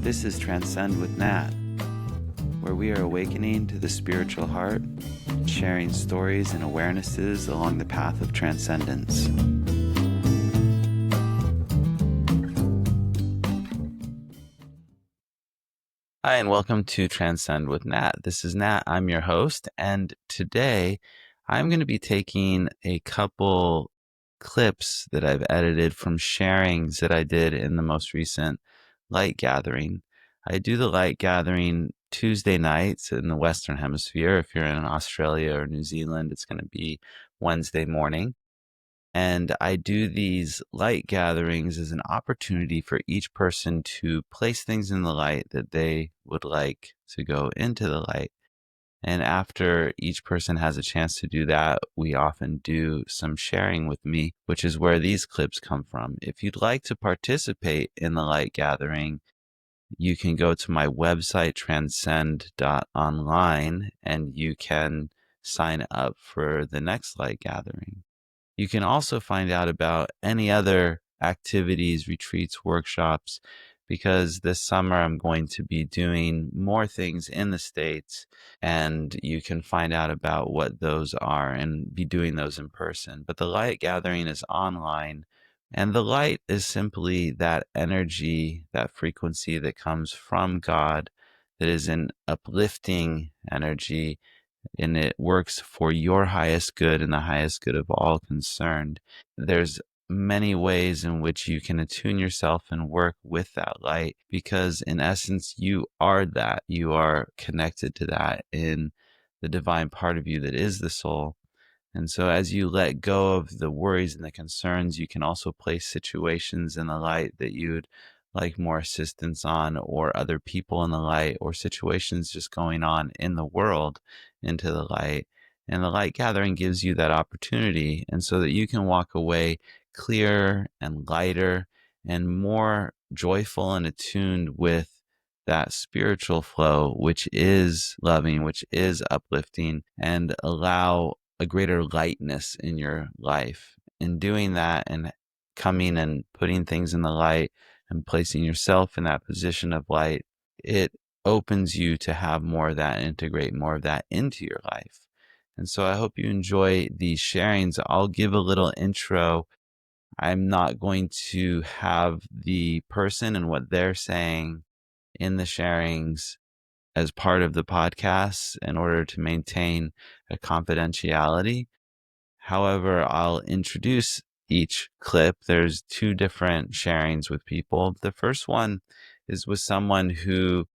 This is Transcend with Nat, where we are awakening to the spiritual heart and sharing stories and awarenesses along the path of transcendence. Hi, and welcome to Transcend with Nat. This is Nat. I'm your host, and today I'm going to be taking a couple clips that I've edited from sharings that I did in the most recent light gathering. I do the light gathering Tuesday nights in the Western Hemisphere. If you're in Australia or New Zealand, it's going to be Wednesday morning. And I do these light gatherings as an opportunity for each person to place things in the light that they would like to go into the light. And after each person has a chance to do that, we often do some sharing with me, which is where these clips come from. If you'd like to participate in the light gathering, you can go to my website, transcend.online, and you can sign up for the next light gathering. You can also find out about any other activities, retreats, workshops, because this summer I'm going to be doing more things in the States, and you can find out about what those are and be doing those in person. But the light gathering is online, and the light is simply that energy, that frequency that comes from God, that is an uplifting energy, and it works for your highest good and the highest good of all concerned. There's many ways in which you can attune yourself and work with that light, because in essence, you are that. You are connected to that in the divine part of you that is the soul. And so as you let go of the worries and the concerns, you can also place situations in the light that you'd like more assistance on, or other people in the light, or situations just going on in the world into the light. And the light gathering gives you that opportunity, and so that you can walk away clearer and lighter and more joyful and attuned with that spiritual flow, which is loving, which is uplifting, and allow a greater lightness in your life. In doing that and coming and putting things in the light and placing yourself in that position of light, it opens you to have more of that, integrate more of that into your life. And so I hope you enjoy these sharings. I'll give a little intro. I'm not going to have the person and what they're saying in the sharings as part of the podcast in order to maintain a confidentiality. However, I'll introduce each clip. There's two different sharings with people. The first one is with someone who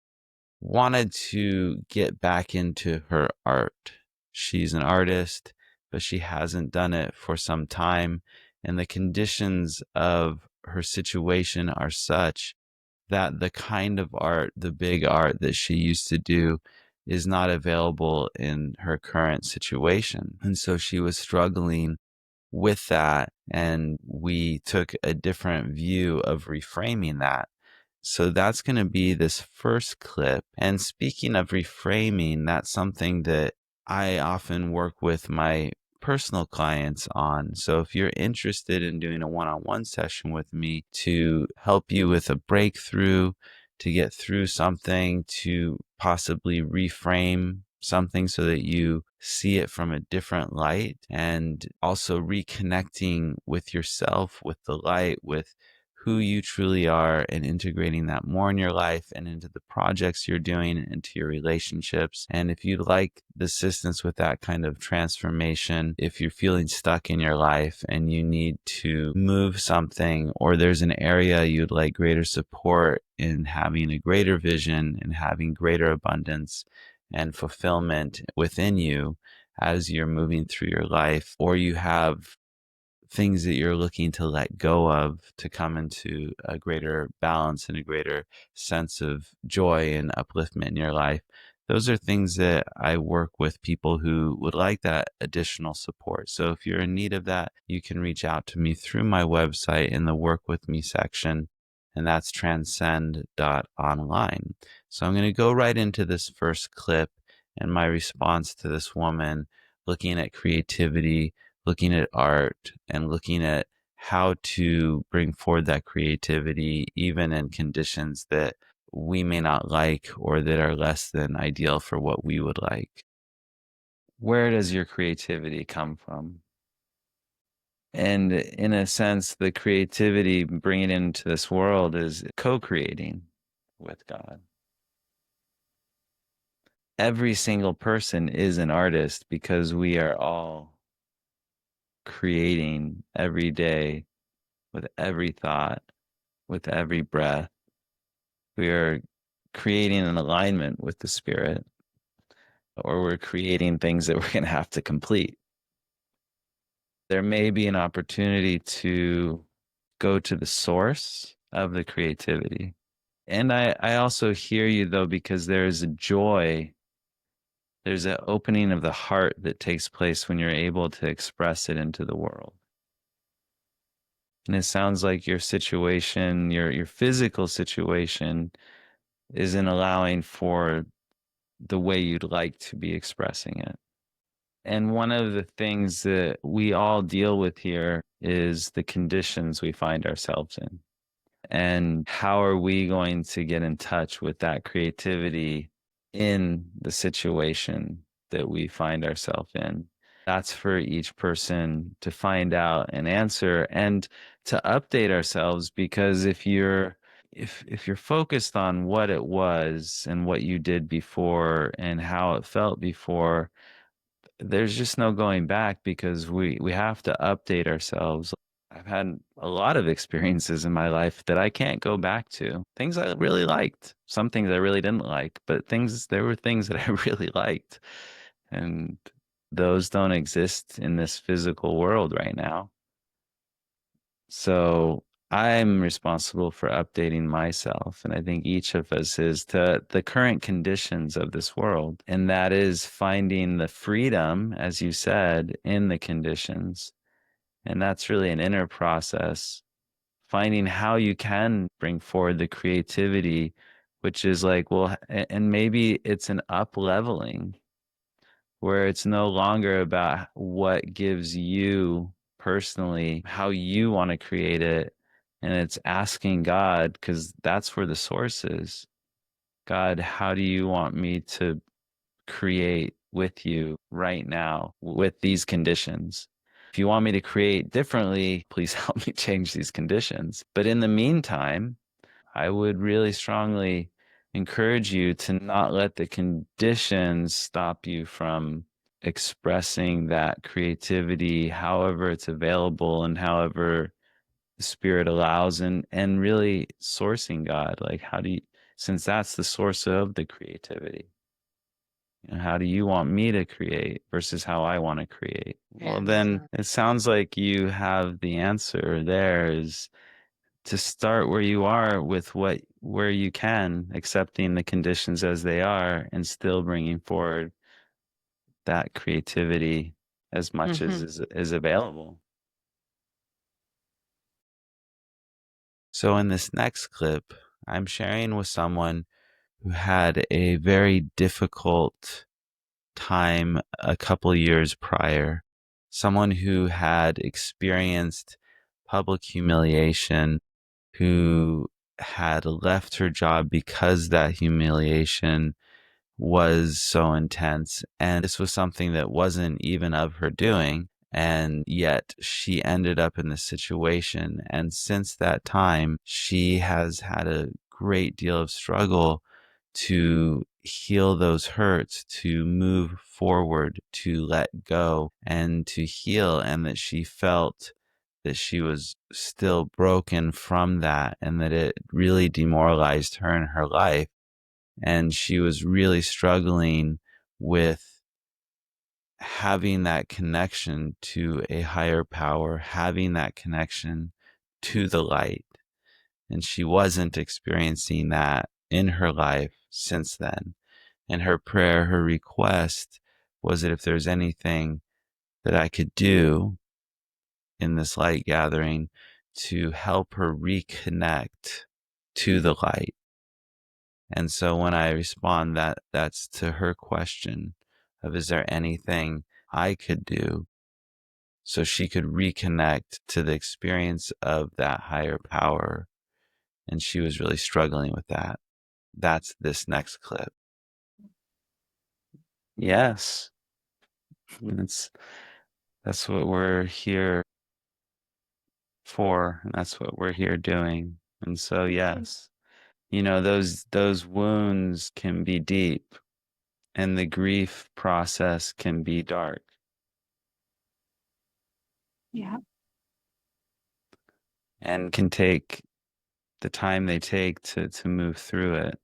wanted to get back into her art. She's an artist, but she hasn't done it for some time, and the conditions of her situation are such that the kind of art, the big art that she used to do, is not available in her current situation. And so she was struggling with that, and we took a different view of reframing that. So that's going to be this first clip. And speaking of reframing, that's something that I often work with my personal clients on. So if you're interested in doing a one-on-one session with me to help you with a breakthrough, to get through something, to possibly reframe something so that you see it from a different light, and also reconnecting with yourself, with the light, with who you truly are, and integrating that more in your life and into the projects you're doing, into your relationships. And if you'd like the assistance with that kind of transformation, if you're feeling stuck in your life and you need to move something, or there's an area you'd like greater support in having a greater vision and having greater abundance and fulfillment within you as you're moving through your life, or you have things that you're looking to let go of to come into a greater balance and a greater sense of joy and upliftment in your life. Those are things that I work with people who would like that additional support. So if you're in need of that, you can reach out to me through my website in the Work With Me section, and that's transcend.online. So I'm going to go right into this first clip and my response to this woman looking at creativity, looking at art, and looking at how to bring forward that creativity even in conditions that we may not like or that are less than ideal for what we would like. Where does your creativity come from? And in a sense, the creativity bringing it into this world is co-creating with God. Every single person is an artist because we are all creating every day with every thought, with every breath. We are creating an alignment with the spirit, or we're creating things that we're going to have to complete. There may be an opportunity to go to the source of the creativity. And I also hear you though, because there's a joy, there's an opening of the heart that takes place when you're able to express it into the world. And it sounds like your situation, your physical situation isn't allowing for the way you'd like to be expressing it. And one of the things that we all deal with here is the conditions we find ourselves in. And how are we going to get in touch with that creativity in the situation that we find ourselves in? That's for each person to find out and answer and to update ourselves, because if you're focused on what it was and what you did before and how it felt before, there's just no going back, because we have to update ourselves. I've had a lot of experiences in my life that I can't go back to. Things I really liked, some things I really didn't like, but there were things that I really liked. And those don't exist in this physical world right now. So I'm responsible for updating myself. And I think each of us is, to the current conditions of this world. And that is finding the freedom, as you said, in the conditions. And that's really an inner process, finding how you can bring forward the creativity, which is like, well, and maybe it's an up leveling where it's no longer about what gives you personally, how you want to create it. And it's asking God, because that's where the source is. God, how do you want me to create with you right now with these conditions? If you want me to create differently, please help me change these conditions. But in the meantime, I would really strongly encourage you to not let the conditions stop you from expressing that creativity however it's available and however the spirit allows, and really sourcing God. Like, how do you, since that's the source of the creativity, how do you want me to create versus how I want to create? Well, then it sounds like you have the answer there, is to start where you are with where you can, accepting the conditions as they are and still bringing forward that creativity as much as is available. So in this next clip, I'm sharing with someone who had a very difficult time a couple years prior, someone who had experienced public humiliation, who had left her job because that humiliation was so intense. And this was something that wasn't even of her doing. And yet she ended up in this situation. And since that time, she has had a great deal of struggle to heal those hurts, to move forward, to let go, and to heal. And that she felt that she was still broken from that, and that it really demoralized her in her life. And she was really struggling with having that connection to a higher power, having that connection to the light. And she wasn't experiencing that in her life since then. And her prayer, her request was that if there's anything that I could do in this light gathering to help her reconnect to the light. And so when I respond, that's to her question of, is there anything I could do so she could reconnect to the experience of that higher power? And she was really struggling with that. that's this next clip. Yes, that's that's what we're here for, and that's what we're here doing. And so, yes, those wounds can be deep, and the grief process can be dark. Yeah. And can take the time they take to move through it.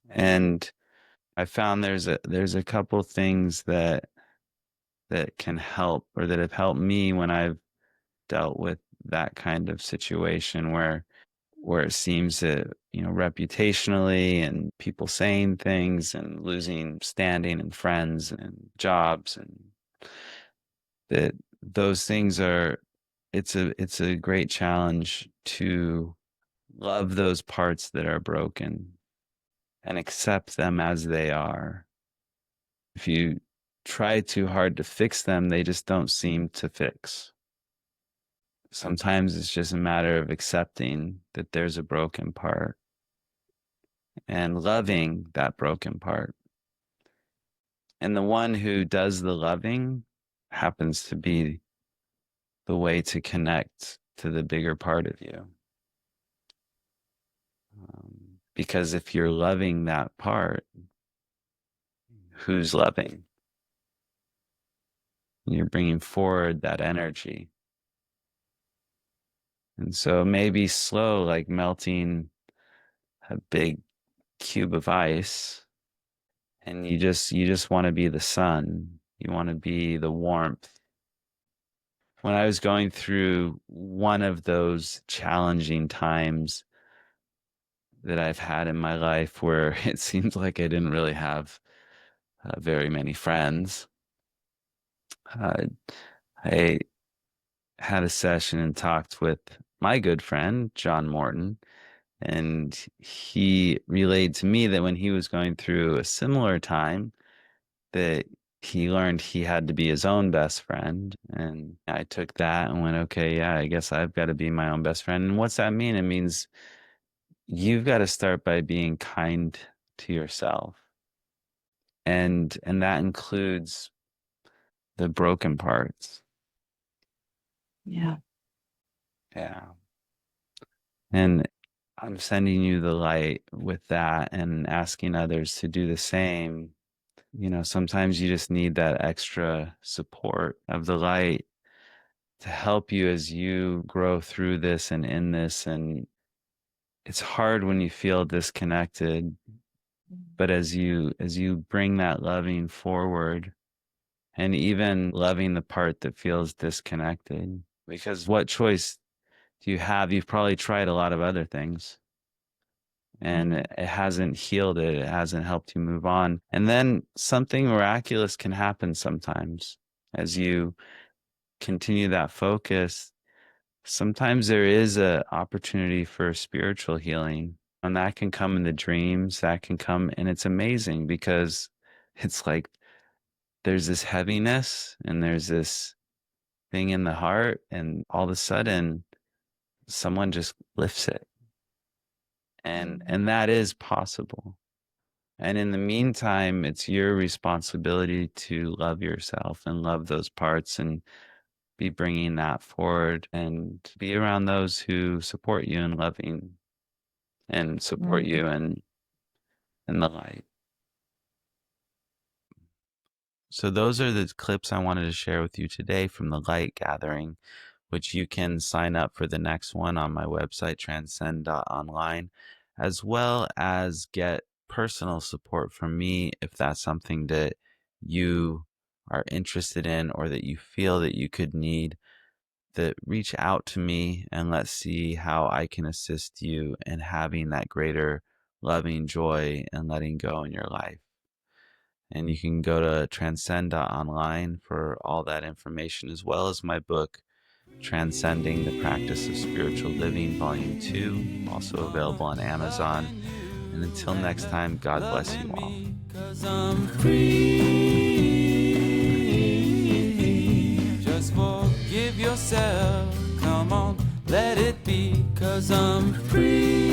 And I found there's a couple things that can help, or that have helped me when I've dealt with that kind of situation where it seems that, reputationally, and people saying things and losing standing and friends and jobs, and that those things it's a great challenge to love those parts that are broken and accept them as they are. If you try too hard to fix them, they just don't seem to fix. Sometimes it's just a matter of accepting that there's a broken part and loving that broken part. And the one who does the loving happens to be the way to connect to the bigger part of you. Because if you're loving that part, who's loving? You're bringing forward that energy. And so maybe slow, like melting a big cube of ice, and you just want to be the sun. You want to be the warmth. When I was going through one of those challenging times that I've had in my life where it seemed like I didn't really have very many friends, uh, I had a session and talked with my good friend, John Morton, and he relayed to me that when he was going through a similar time, that he learned he had to be his own best friend. And I took that and went, okay, yeah, I guess I've got to be my own best friend. And what's that mean? It means you've got to start by being kind to yourself. And that includes the broken parts. Yeah. Yeah. And I'm sending you the light with that and asking others to do the same. Sometimes you just need that extra support of the light to help you as you grow through this and in this. And it's hard when you feel disconnected, but as you bring that loving forward, and even loving the part that feels disconnected, because what choice do you have? You've probably tried a lot of other things, and it hasn't healed it. It hasn't helped you move on. And then something miraculous can happen sometimes as you continue that focus. Sometimes there is a opportunity for spiritual healing, and that can come in the dreams. That can come, and it's amazing because it's like there's this heaviness and there's this thing in the heart, and all of a sudden someone just lifts it. And that is possible. And in the meantime, it's your responsibility to love yourself and love those parts, and be bringing that forward, and be around those who support you in loving and support you in the light. So those are the clips I wanted to share with you today from the Light Gathering, which you can sign up for the next one on my website, transcend.online, as well as get personal support from me if that's something that you are interested in, or that you feel that you could need. That reach out to me and let's see how I can assist you in having that greater loving joy and letting go in your life. And you can go to transcend.online for all that information, as well as my book, Transcending the Practice of Spiritual Living, Volume 2, also available on Amazon. And until next time, God bless you all. 'Cause I'm free. Just forgive yourself. Come on, let it be. 'Cause I'm free.